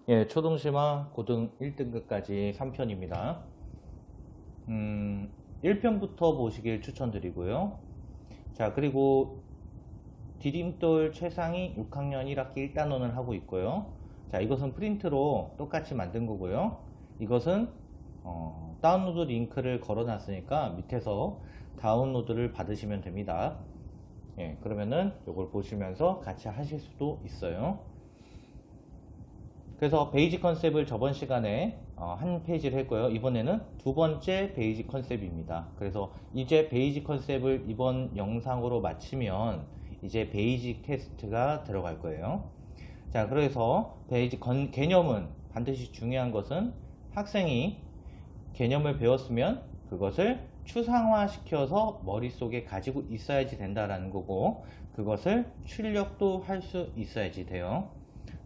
예, 초등심화 고등 1등급까지 3편입니다. 1편부터 보시길 추천드리고요. 자, 그리고 디딤돌 최상위 6학년 1학기 1단원을 하고 있고요. 자, 이것은 프린트로 똑같이 만든 거고요. 이것은 다운로드 링크를 걸어 놨으니까 밑에서 다운로드를 받으시면 됩니다. 예, 그러면은 이걸 보시면서 같이 하실 수도 있어요. 그래서 베이직 컨셉을 저번 시간에 한 페이지를 했고요. 이번에는 두 번째 베이직 컨셉입니다. 그래서 이제 베이직 컨셉을 이번 영상으로 마치면 이제 베이직 테스트가 들어갈 거예요. 자, 그래서 베이직 개념은 반드시 중요한 것은 학생이 개념을 배웠으면 그것을 추상화 시켜서 머릿속에 가지고 있어야지 된다라는 거고, 그것을 출력도 할 수 있어야지 돼요.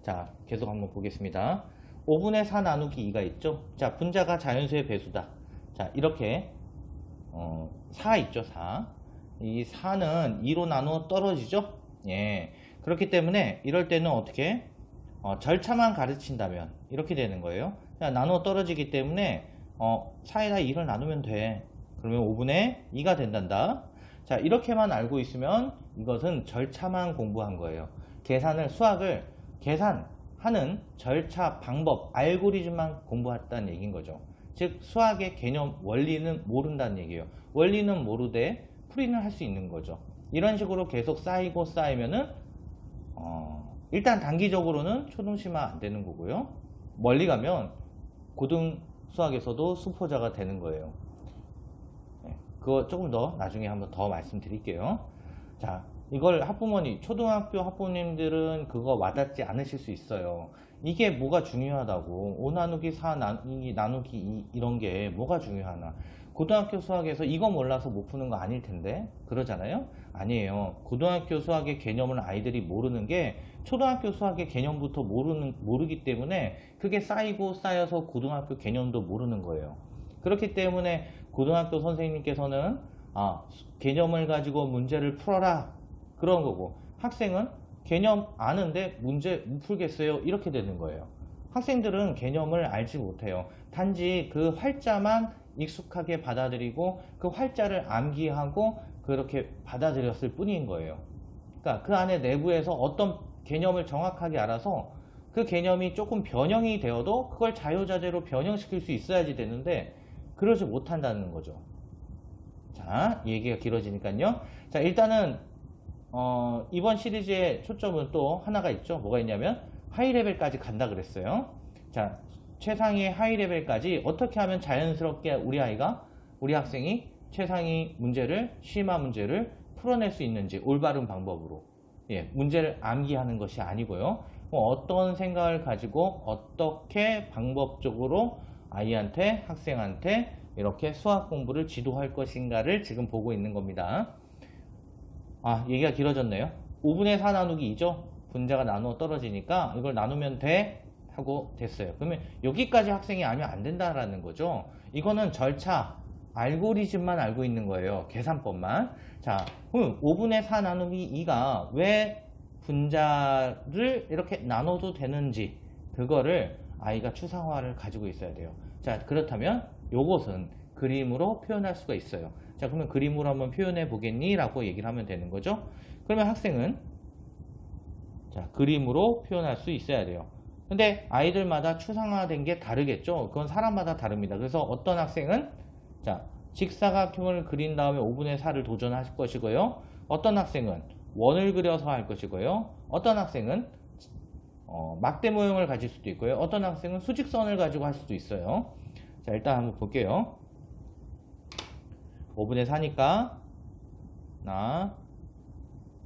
자, 계속 한번 보겠습니다. 5분의 4 나누기 2가 있죠. 자, 분자가 자연수의 배수다. 자, 이렇게 4 있죠. 4. 이 4는 2로 나누어 떨어지죠. 예. 그렇기 때문에 이럴 때는 어떻게 절차만 가르친다면 이렇게 되는 거예요. 자, 나누어 떨어지기 때문에 4에다 2를 나누면 돼. 그러면 5분의 2가 된단다. 자, 이렇게만 알고 있으면 이것은 절차만 공부한 거예요. 수학을 계산하는 절차, 방법, 알고리즘만 공부했다는 얘기인 거죠. 즉 수학의 개념, 원리는 모른다는 얘기예요. 원리는 모르되 풀이는 할 수 있는 거죠. 이런 식으로 계속 쌓이고 쌓이면은 일단 단기적으로는 초등심화 안 되는 거고요. 멀리 가면 고등 수학에서도 수포자가 되는 거예요. 네, 그거 조금 더 나중에 한번 더 말씀드릴게요. 자, 이걸 초등학교 학부모님들은 그거 와닿지 않으실 수 있어요. 이게 뭐가 중요하다고. 5 나누기 4 나누기 2 이런 게 뭐가 중요하나. 고등학교 수학에서 이거 몰라서 못 푸는 거 아닐 텐데. 그러잖아요? 아니에요. 고등학교 수학의 개념을 아이들이 모르는 게 초등학교 수학의 개념부터 모르기 때문에 그게 쌓이고 쌓여서 고등학교 개념도 모르는 거예요. 그렇기 때문에 고등학교 선생님께서는 개념을 가지고 문제를 풀어라. 그런 거고, 학생은 개념 아는데 문제 못 풀겠어요. 이렇게 되는 거예요. 학생들은 개념을 알지 못해요. 단지 그 활자만 익숙하게 받아들이고 그 활자를 암기하고 그렇게 받아들였을 뿐인 거예요. 그러니까 그 안에 내부에서 어떤 개념을 정확하게 알아서 그 개념이 조금 변형이 되어도 그걸 자유자재로 변형시킬 수 있어야지 되는데 그러지 못한다는 거죠. 자, 이 얘기가 길어지니까요. 자, 일단은 이번 시리즈의 초점은 또 하나가 있죠. 뭐가 있냐면 하이레벨까지 간다 그랬어요. 자, 최상위 하이레벨까지 어떻게 하면 자연스럽게 우리 학생이 최상위 문제를, 심화 문제를 풀어낼 수 있는지 올바른 방법으로, 예, 문제를 암기하는 것이 아니고요. 어떤 생각을 가지고 어떻게 방법적으로 학생한테 이렇게 수학 공부를 지도할 것인가를 지금 보고 있는 겁니다. 얘기가 길어졌네요. 5분의 4 나누기 2죠. 분자가 나누어 떨어지니까 이걸 나누면 돼 하고 됐어요. 그러면 여기까지 학생이 알면 안 된다라는 거죠. 이거는 절차, 알고리즘만 알고 있는 거예요. 계산법만. 자, 그럼 5분의 4 나누기 2가 왜 분자를 이렇게 나눠도 되는지 그거를 아이가 추상화를 가지고 있어야 돼요. 자, 그렇다면 요것은 그림으로 표현할 수가 있어요. 자, 그러면 그림으로 한번 표현해 보겠니? 라고 얘기를 하면 되는 거죠. 그러면 학생은 자, 그림으로 표현할 수 있어야 돼요. 근데 아이들마다 추상화된 게 다르겠죠. 그건 사람마다 다릅니다. 그래서 어떤 학생은 자, 직사각형을 그린 다음에 5분의 4를 도전할 것이고요. 어떤 학생은 원을 그려서 할 것이고요. 어떤 학생은 막대 모형을 가질 수도 있고요. 어떤 학생은 수직선을 가지고 할 수도 있어요. 자, 일단 한번 볼게요. 5분의 4니까 하나,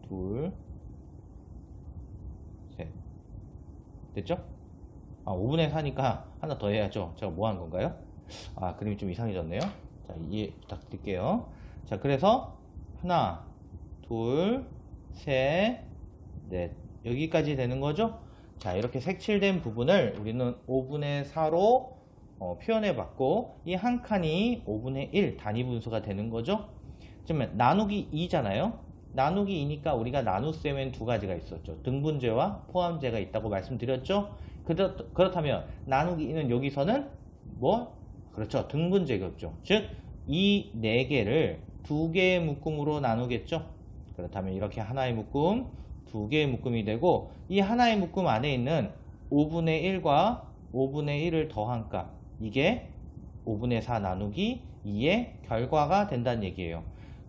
둘, 셋. 됐죠? 5분의 4니까 하나 더 해야죠. 제가 뭐 한 건가요? 그림이 좀 이상해졌네요. 자, 이해 부탁드릴게요. 자, 그래서 하나, 둘, 셋, 넷. 여기까지 되는 거죠? 자, 이렇게 색칠된 부분을 우리는 5분의 4로 표현해 봤고, 이 한 칸이 5분의 1 단위 분수가 되는 거죠. 그러면 나누기 2잖아요. 나누기 2니까 우리가 나눗셈엔 두 가지가 있었죠. 등분제와 포함제가 있다고 말씀드렸죠. 그렇다면 나누기 2는 여기서는 뭐? 그렇죠. 등분제곱죠. 즉, 이 4개를 2개의 묶음으로 나누겠죠. 그렇다면 이렇게 하나의 묶음, 2개의 묶음이 되고 이 하나의 묶음 안에 있는 5분의 1과 5분의 1을 더한 값, 이게 5분의 4 나누기 2의 결과가 된다는 얘기예요.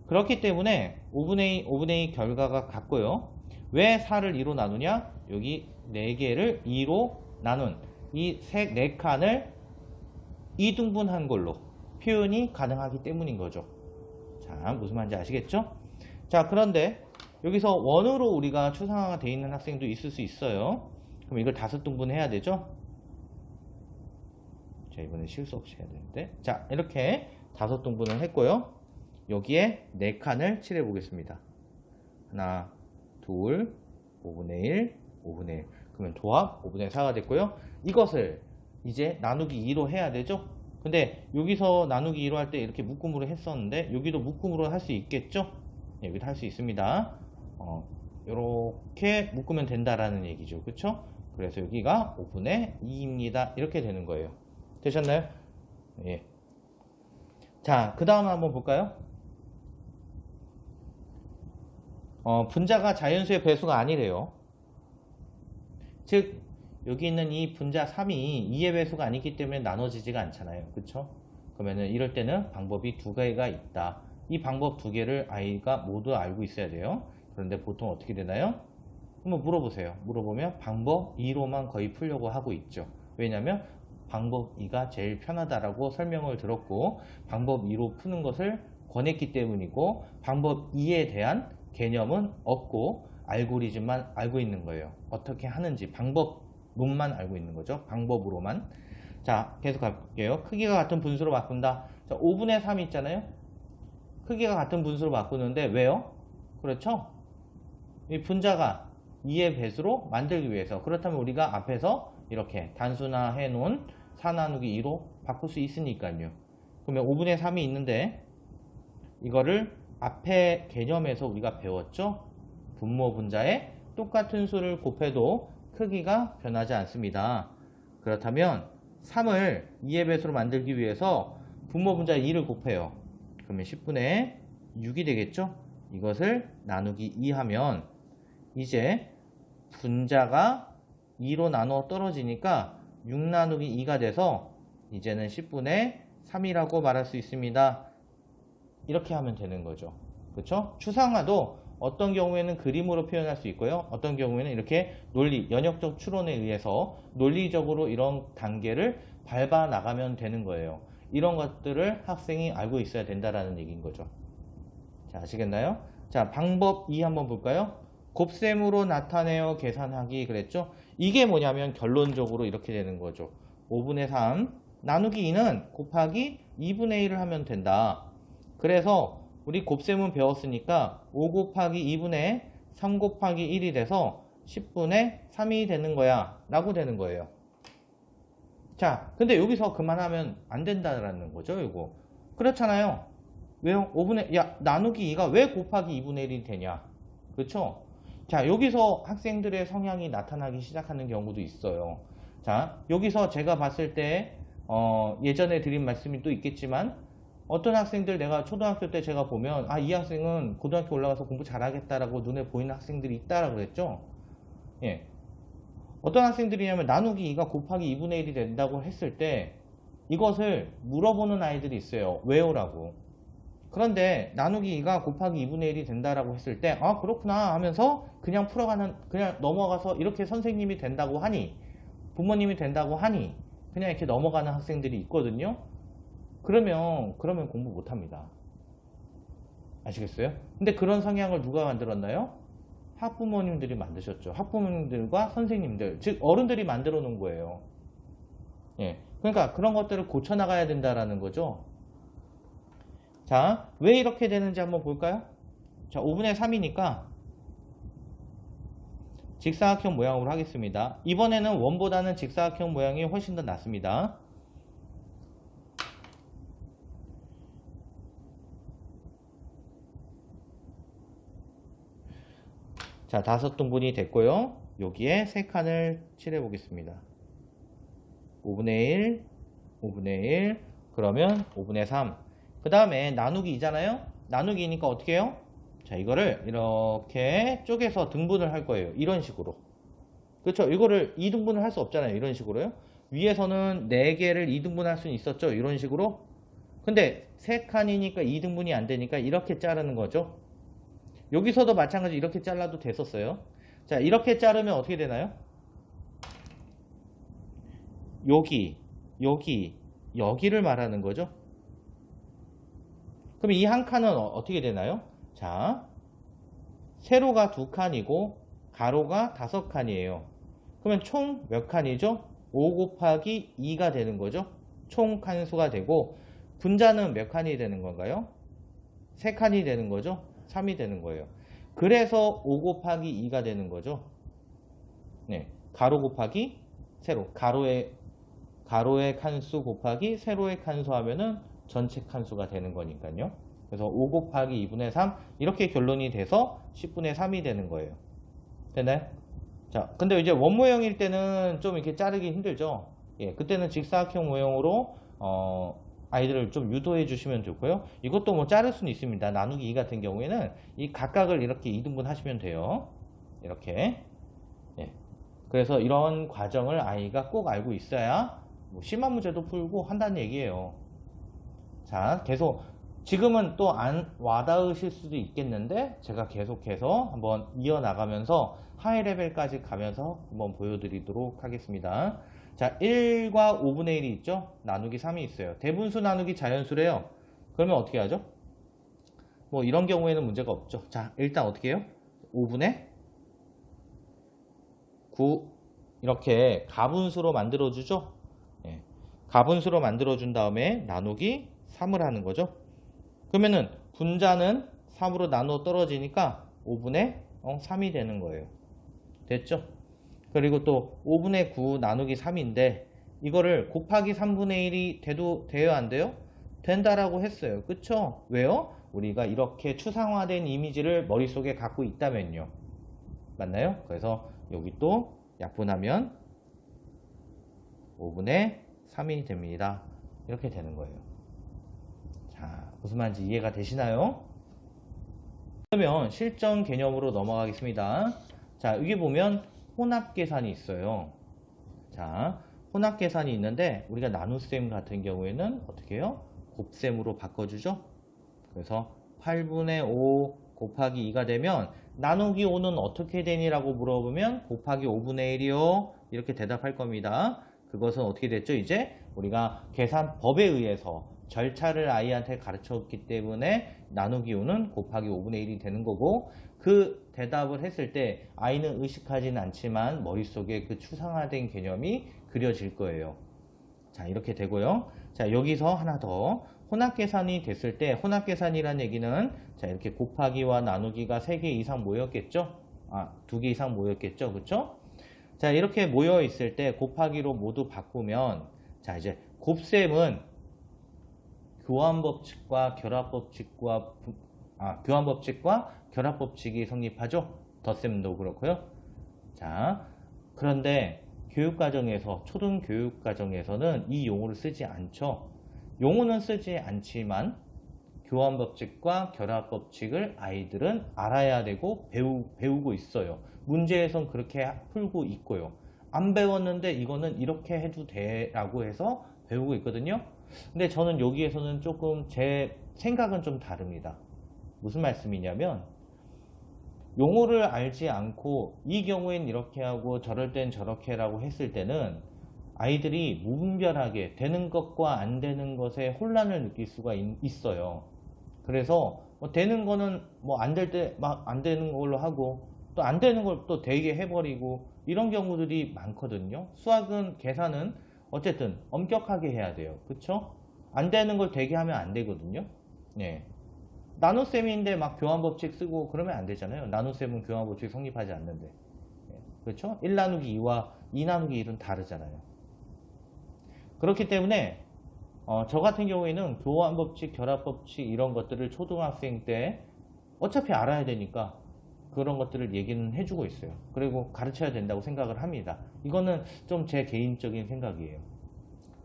그렇기 때문에 5분의 2 결과가 같고요. 왜 4를 2로 나누냐? 여기 4개를 2로 나눈 이 4칸을 이등분한 걸로 표현이 가능하기 때문인 거죠. 자, 무슨 말인지 아시겠죠? 자, 그런데 여기서 원으로 우리가 추상화가 되어 있는 학생도 있을 수 있어요. 그럼 이걸 5등분 해야 되죠? 자, 이번에 실수 없이 해야 되는데. 자, 이렇게 5등분을 했고요. 여기에 4칸을 칠해 보겠습니다. 하나, 둘, 5분의 1, 5분의 1. 그러면 도합 5분의 4가 됐고요. 이것을 이제 나누기 2로 해야 되죠? 근데 여기서 나누기 2로 할 때 이렇게 묶음으로 했었는데 여기도 묶음으로 할 수 있겠죠? 여기도 할 수 있습니다. 이렇게 묶으면 된다라는 얘기죠. 그쵸? 그래서 여기가 5분의 2입니다. 이렇게 되는 거예요. 되셨나요? 예. 자, 그 다음 한번 볼까요? 분자가 자연수의 배수가 아니래요. 즉, 여기 있는 이 분자 3이 2의 배수가 아니기 때문에 나눠지지가 않잖아요. 그쵸? 그러면은 이럴 때는 방법이 2개가 있다. 이 방법 2개를 아이가 모두 알고 있어야 돼요. 그런데 보통 어떻게 되나요? 한번 물어보세요. 물어보면 방법 2로만 거의 풀려고 하고 있죠. 왜냐면 방법 2가 제일 편하다라고 설명을 들었고 방법 2로 푸는 것을 권했기 때문이고 방법 2에 대한 개념은 없고 알고리즘만 알고 있는 거예요. 어떻게 하는지 방법론만 알고 있는 거죠. 방법으로만. 자, 계속 갈게요. 크기가 같은 분수로 바꾼다. 자, 5분의 3 있잖아요. 크기가 같은 분수로 바꾸는데 왜요? 그렇죠? 이 분자가 2의 배수로 만들기 위해서. 그렇다면 우리가 앞에서 이렇게 단순화해 놓은 4 나누기 2로 바꿀 수 있으니까요. 그러면 5분의 3이 있는데 이거를 앞에 개념에서 우리가 배웠죠? 분모 분자에 똑같은 수를 곱해도 크기가 변하지 않습니다. 그렇다면 3을 2의 배수로 만들기 위해서 분모 분자에 2를 곱해요. 그러면 10분의 6이 되겠죠? 이것을 나누기 2 하면 이제 분자가 2로 나눠 떨어지니까 6 나누기 2가 돼서 이제는 10분의 3이라고 말할 수 있습니다. 이렇게 하면 되는 거죠. 그렇죠? 추상화도 어떤 경우에는 그림으로 표현할 수 있고요. 어떤 경우에는 이렇게 논리, 연역적 추론에 의해서 논리적으로 이런 단계를 밟아 나가면 되는 거예요. 이런 것들을 학생이 알고 있어야 된다라는 얘기인 거죠. 자, 아시겠나요? 자, 방법 2 한번 볼까요? 곱셈으로 나타내어 계산하기 그랬죠? 이게 뭐냐면 결론적으로 이렇게 되는 거죠. 5분의 3 나누기 2는 곱하기 2분의 1을 하면 된다. 그래서 우리 곱셈은 배웠으니까 5 곱하기 2분의 3 곱하기 1이 돼서 10분의 3이 되는 거야 라고 되는 거예요. 자, 근데 여기서 그만하면 안 된다라는 거죠, 이거. 그렇잖아요. 왜요? 5분의, 나누기 2가 왜 곱하기 2분의 1이 되냐? 그렇죠? 자, 여기서 학생들의 성향이 나타나기 시작하는 경우도 있어요. 자, 여기서 제가 봤을 때, 예전에 드린 말씀이 또 있겠지만, 어떤 학생들 내가 초등학교 때 제가 보면, 이 학생은 고등학교 올라가서 공부 잘하겠다라고 눈에 보이는 학생들이 있다라고 그랬죠? 예. 어떤 학생들이냐면 나누기 2가 곱하기 2분의 1이 된다고 했을 때 이것을 물어보는 아이들이 있어요. 왜요? 라고. 그런데 나누기 2가 곱하기 2분의 1이 된다라고 했을 때 그렇구나 하면서 그냥 그냥 넘어가서 이렇게 선생님이 된다고 하니 부모님이 된다고 하니 그냥 이렇게 넘어가는 학생들이 있거든요. 그러면 공부 못합니다. 아시겠어요? 근데 그런 성향을 누가 만들었나요? 학부모님들이 만드셨죠. 학부모님들과 선생님들, 즉 어른들이 만들어 놓은 거예요. 예, 그러니까 그런 것들을 고쳐나가야 된다라는 거죠. 자, 왜 이렇게 되는지 한번 볼까요? 자, 5분의 3이니까 직사각형 모양으로 하겠습니다. 이번에는 원보다는 직사각형 모양이 훨씬 더 낫습니다. 자, 5등분이 됐고요. 여기에 3칸을 칠해 보겠습니다. 5분의 1, 5분의 1, 그러면 5분의 3. 그 다음에 나누기 2잖아요? 나누기니까 어떻게 해요? 자, 이거를 이렇게 쪼개서 등분을 할 거예요. 이런 식으로. 그렇죠? 이거를 2등분을 할 수 없잖아요. 이런 식으로요. 위에서는 4개를 2등분 할 수는 있었죠. 이런 식으로. 근데 3칸이니까 2등분이 안 되니까 이렇게 자르는 거죠. 여기서도 마찬가지 이렇게 잘라도 됐었어요. 자, 이렇게 자르면 어떻게 되나요? 여기, 여기를 말하는 거죠. 그럼 이 한 칸은 어떻게 되나요? 자, 세로가 2칸이고 가로가 5칸이에요. 그러면 총 몇 칸이죠? 5 곱하기 2가 되는 거죠. 총 칸수가 되고 분자는 몇 칸이 되는 건가요? 3칸이 되는 거죠. 3이 되는 거예요. 그래서 5 곱하기 2가 되는 거죠. 네, 가로 곱하기 세로. 가로의 칸수 곱하기 세로의 칸수 하면은 전체 칸수가 되는 거니까요. 그래서 5 곱하기 2분의 3 이렇게 결론이 돼서 10분의 3이 되는 거예요. 됐나요? 자, 근데 이제 원모형일 때는 좀 이렇게 자르기 힘들죠. 예, 그때는 직사각형 모형으로 아이들을 좀 유도해 주시면 좋고요. 이것도 뭐 자를 수는 있습니다. 나누기 2 같은 경우에는 이 각각을 이렇게 2등분 하시면 돼요. 이렇게. 예. 그래서 이런 과정을 아이가 꼭 알고 있어야 뭐 심한 문제도 풀고 한다는 얘기예요. 자, 계속 지금은 또 안 와닿으실 수도 있겠는데 제가 계속해서 한번 이어나가면서 하이 레벨까지 가면서 한번 보여드리도록 하겠습니다. 자, 1과 5분의 1이 있죠? 나누기 3이 있어요. 대분수 나누기 자연수래요. 그러면 어떻게 하죠? 뭐 이런 경우에는 문제가 없죠. 자, 일단 어떻게 해요? 5분의 9 이렇게 가분수로 만들어주죠? 예. 가분수로 만들어준 다음에 나누기 3을 하는 거죠. 그러면은 분자는 3으로 나누어 떨어지니까 5분의 3이 되는 거예요. 됐죠? 그리고 또 5분의 9 나누기 3인데 이거를 곱하기 3분의 1이 돼요 안 돼요? 된다라고 했어요. 그쵸? 왜요? 우리가 이렇게 추상화된 이미지를 머릿속에 갖고 있다면요. 맞나요? 그래서 여기 또 약분하면 5분의 3이 됩니다. 이렇게 되는 거예요. 자, 무슨 말인지 이해가 되시나요? 그러면 실전 개념으로 넘어가겠습니다. 자, 여기 보면 혼합계산이 있어요. 자, 혼합계산이 있는데 우리가 나눗셈 같은 경우에는 어떻게 해요? 곱셈으로 바꿔주죠. 그래서 8분의 5 곱하기 2가 되면 나누기 5는 어떻게 되니? 라고 물어보면 곱하기 5분의 1이요. 이렇게 대답할 겁니다. 그것은 어떻게 됐죠? 이제 우리가 계산법에 의해서 절차를 아이한테 가르쳤기 때문에 나누기 5는 곱하기 5분의 1이 되는 거고 그 대답을 했을 때 아이는 의식하지는 않지만 머릿속에 그 추상화된 개념이 그려질 거예요. 자, 이렇게 되고요. 자, 여기서 하나 더. 혼합계산이 됐을 때 혼합계산이라는 얘기는 자, 이렇게 곱하기와 나누기가 3개 이상 모였겠죠? 2개 이상 모였겠죠? 그쵸? 자, 이렇게 모여 있을 때 곱하기로 모두 바꾸면 자, 이제 곱셈은 교환법칙과 결합법칙이 성립하죠. 덧셈도 그렇고요. 자, 그런데 교육과정에서 초등교육과정에서는 이 용어를 쓰지 않죠. 용어는 쓰지 않지만 교환법칙과 결합법칙을 아이들은 알아야 되고 배우고 있어요. 문제에선 그렇게 풀고 있고요. 안 배웠는데 이거는 이렇게 해도 돼 라고 해서 배우고 있거든요. 근데 저는 여기에서는 조금 제 생각은 좀 다릅니다. 무슨 말씀이냐면 용어를 알지 않고 이 경우엔 이렇게 하고 저럴 땐 저렇게 라고 했을 때는 아이들이 무분별하게 되는 것과 안 되는 것에 혼란을 느낄 수가 있어요. 그래서 뭐 되는 거는 뭐 안 될 때 막 안 되는 걸로 하고 또 안 되는 걸 또 되게 해버리고 이런 경우들이 많거든요. 수학은 계산은 어쨌든 엄격하게 해야 돼요. 그쵸? 안 되는 걸 되게 하면 안 되거든요. 네. 나눗셈인데 막 교환법칙 쓰고 그러면 안 되잖아요. 나눗셈은 교환법칙 성립하지 않는데. 네. 그렇죠? 1 나누기 2와 2 나누기 1은 다르잖아요. 그렇기 때문에 저 같은 경우에는 교환법칙, 결합법칙 이런 것들을 초등학생 때 어차피 알아야 되니까 그런 것들을 얘기는 해주고 있어요. 그리고 가르쳐야 된다고 생각을 합니다. 이거는 좀 제 개인적인 생각이에요.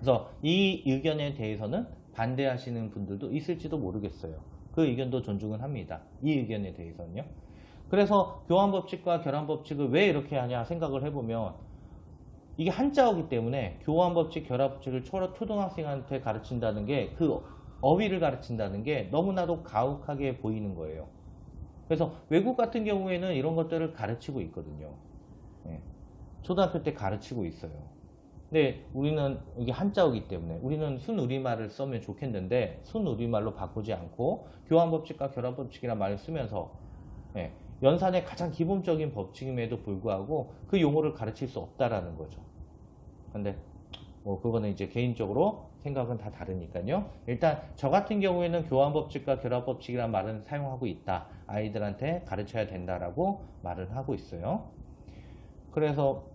그래서 이 의견에 대해서는 반대하시는 분들도 있을지도 모르겠어요. 그 의견도 존중은 합니다. 이 의견에 대해서는요. 그래서 교환법칙과 결합법칙을 왜 이렇게 하냐 생각을 해보면 이게 한자어기 때문에 교환법칙, 결합법칙을 초등학생한테 가르친다는 게 그 어휘를 가르친다는 게 너무나도 가혹하게 보이는 거예요. 그래서 외국 같은 경우에는 이런 것들을 가르치고 있거든요. 예. 초등학교 때 가르치고 있어요. 근데 우리는 이게 한자어기 때문에 우리는 순우리말을 쓰면 좋겠는데 순우리말로 바꾸지 않고 교환법칙과 결합법칙이라는 말을 쓰면서 예, 연산의 가장 기본적인 법칙임에도 불구하고 그 용어를 가르칠 수 없다라는 거죠. 근데 뭐 그거는 이제 개인적으로 생각은 다 다르니까요. 일단 저 같은 경우에는 교환법칙과 결합법칙이라는 말은 사용하고 있다. 아이들한테 가르쳐야 된다라고 말을 하고 있어요. 그래서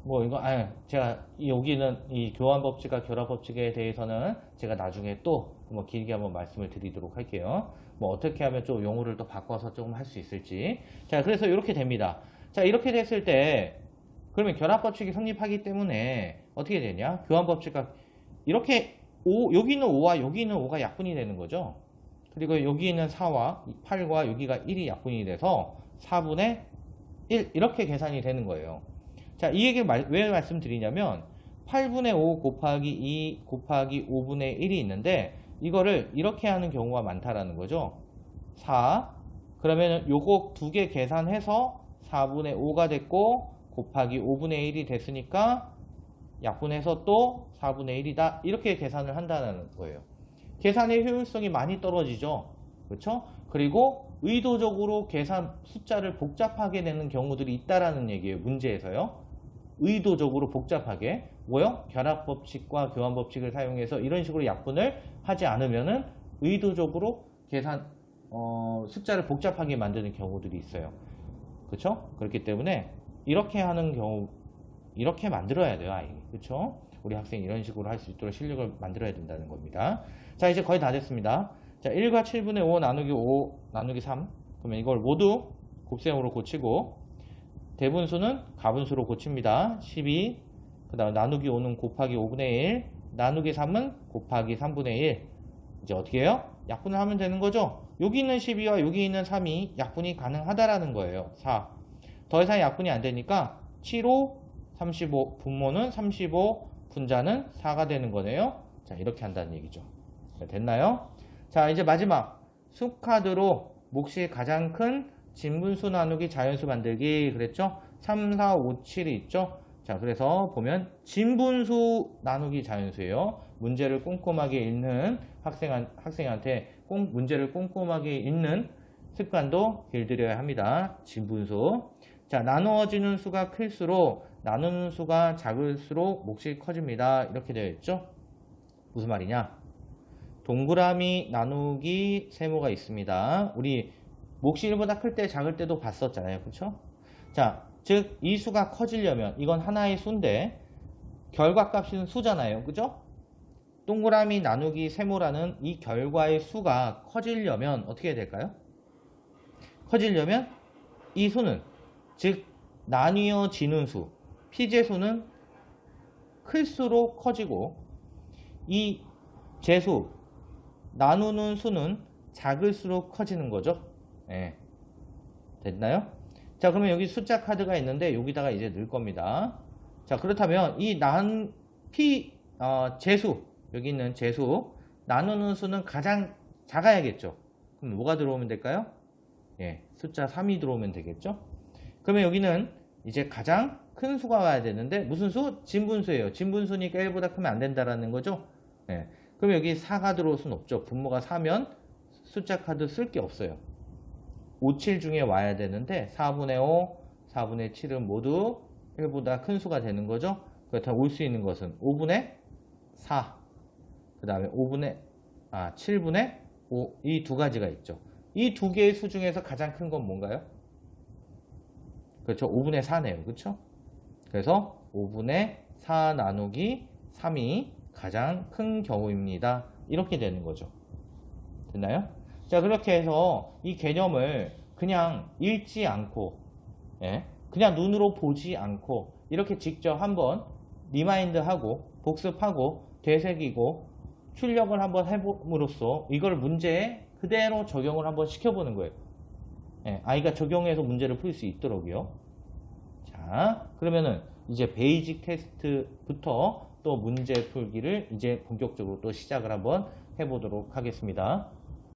뭐 이거 제가 여기는 이 교환법칙과 결합법칙에 대해서는 제가 나중에 또 뭐 길게 한번 말씀을 드리도록 할게요. 뭐 어떻게 하면 좀 용어를 또 바꿔서 조금 할 수 있을지. 자, 그래서 이렇게 됩니다. 자, 이렇게 됐을 때 그러면 결합법칙이 성립하기 때문에 어떻게 되냐? 교환법칙과 이렇게 여기 있는 5와 여기 있는 5가 약분이 되는 거죠. 그리고 여기 있는 4와 8과 여기가 1이 약분이 돼서 4분의 1 이렇게 계산이 되는 거예요. 자, 이 얘기를 왜 말씀드리냐면 8분의 5 곱하기 2 곱하기 5분의 1이 있는데 이거를 이렇게 하는 경우가 많다라는 거죠. 4 그러면 요거 두 개 계산해서 4분의 5가 됐고 곱하기 5분의 1이 됐으니까 약분해서 또 4분의 1이다 이렇게 계산을 한다는 거예요. 계산의 효율성이 많이 떨어지죠. 그렇죠? 그리고 의도적으로 계산 숫자를 복잡하게 내는 경우들이 있다라는 얘기예요. 문제에서요. 의도적으로 복잡하게 뭐요? 결합법칙과 교환법칙을 사용해서 이런 식으로 약분을 하지 않으면은 의도적으로 계산 숫자를 복잡하게 만드는 경우들이 있어요. 그렇죠? 그렇기 때문에 이렇게 하는 경우 이렇게 만들어야 돼요, 아이. 그렇죠? 우리 학생이 이런 식으로 할 수 있도록 실력을 만들어야 된다는 겁니다. 자, 이제 거의 다 됐습니다. 자, 1과 7분의 5 나누기 5 나누기 3. 그러면 이걸 모두 곱셈으로 고치고 대분수는 가분수로 고칩니다. 12. 그 다음 나누기 5는 곱하기 5분의 1. 나누기 3은 곱하기 3분의 1. 이제 어떻게 해요? 약분을 하면 되는 거죠? 여기 있는 12와 여기 있는 3이 약분이 가능하다라는 거예요. 4. 더 이상 약분이 안 되니까 7, 5, 35. 분모는 35, 분자는 4가 되는 거네요. 자, 이렇게 한다는 얘기죠. 자, 됐나요? 자, 이제 마지막. 수카드로 몫이 가장 큰 진분수 나누기 자연수 만들기 그랬죠? 3, 4, 5, 7이 있죠? 자, 그래서 보면 진분수 나누기 자연수예요. 문제를 꼼꼼하게 읽는 학생한테 꼭 문제를 꼼꼼하게 읽는 습관도 길들여야 합니다. 진분수. 자, 나누어지는 수가 클수록 나누는 수가 작을수록 몫이 커집니다. 이렇게 되어 있죠? 무슨 말이냐? 동그라미 나누기 세모가 있습니다. 우리 몫이 1보다 클 때 작을 때도 봤었잖아요. 그렇죠? 자, 즉 이 수가 커지려면 이건 하나의 수인데 결과값은 수잖아요. 그죠? 동그라미 나누기 세모라는 이 결과의 수가 커지려면 어떻게 해야 될까요? 커지려면 이 수는 즉 나뉘어지는 수 피제수는 클수록 커지고 이 제수 나누는 수는 작을수록 커지는 거죠. 네. 됐나요? 자, 그러면 여기 숫자 카드가 있는데 여기다가 이제 넣을 겁니다. 자, 그렇다면 이 제수 여기 있는 제수 나누는 수는 가장 작아야겠죠. 그럼 뭐가 들어오면 될까요? 예, 숫자 3이 들어오면 되겠죠. 그러면 여기는 이제 가장 큰 수가 와야 되는데 무슨 수? 진분수예요. 진분수니까 1보다 크면 안 된다라는 거죠. 예. 그럼 여기 4가 들어올 수는 없죠. 분모가 4면 숫자 카드 쓸 게 없어요. 5, 7 중에 와야 되는데 4분의 5, 4분의 7은 모두 1보다 큰 수가 되는 거죠. 그렇다면 올 수 있는 것은 5분의 4, 그 다음에 7분의 5, 이 두 가지가 있죠. 이 두 개의 수 중에서 가장 큰 건 뭔가요? 그렇죠. 5분의 4네요. 그렇죠? 그래서 5분의 4 나누기 3이 가장 큰 경우입니다. 이렇게 되는 거죠. 됐나요? 자, 그렇게 해서 이 개념을 그냥 읽지 않고, 예? 그냥 눈으로 보지 않고, 이렇게 직접 한번 리마인드하고 복습하고 되새기고 출력을 한번 해봄으로써 이걸 문제에 그대로 적용을 한번 시켜보는 거예요. 예, 아이가 적용해서 문제를 풀 수 있도록요. 자, 그러면은 이제 베이직 테스트부터 또 문제 풀기를 이제 본격적으로 또 시작을 한번 해보도록 하겠습니다.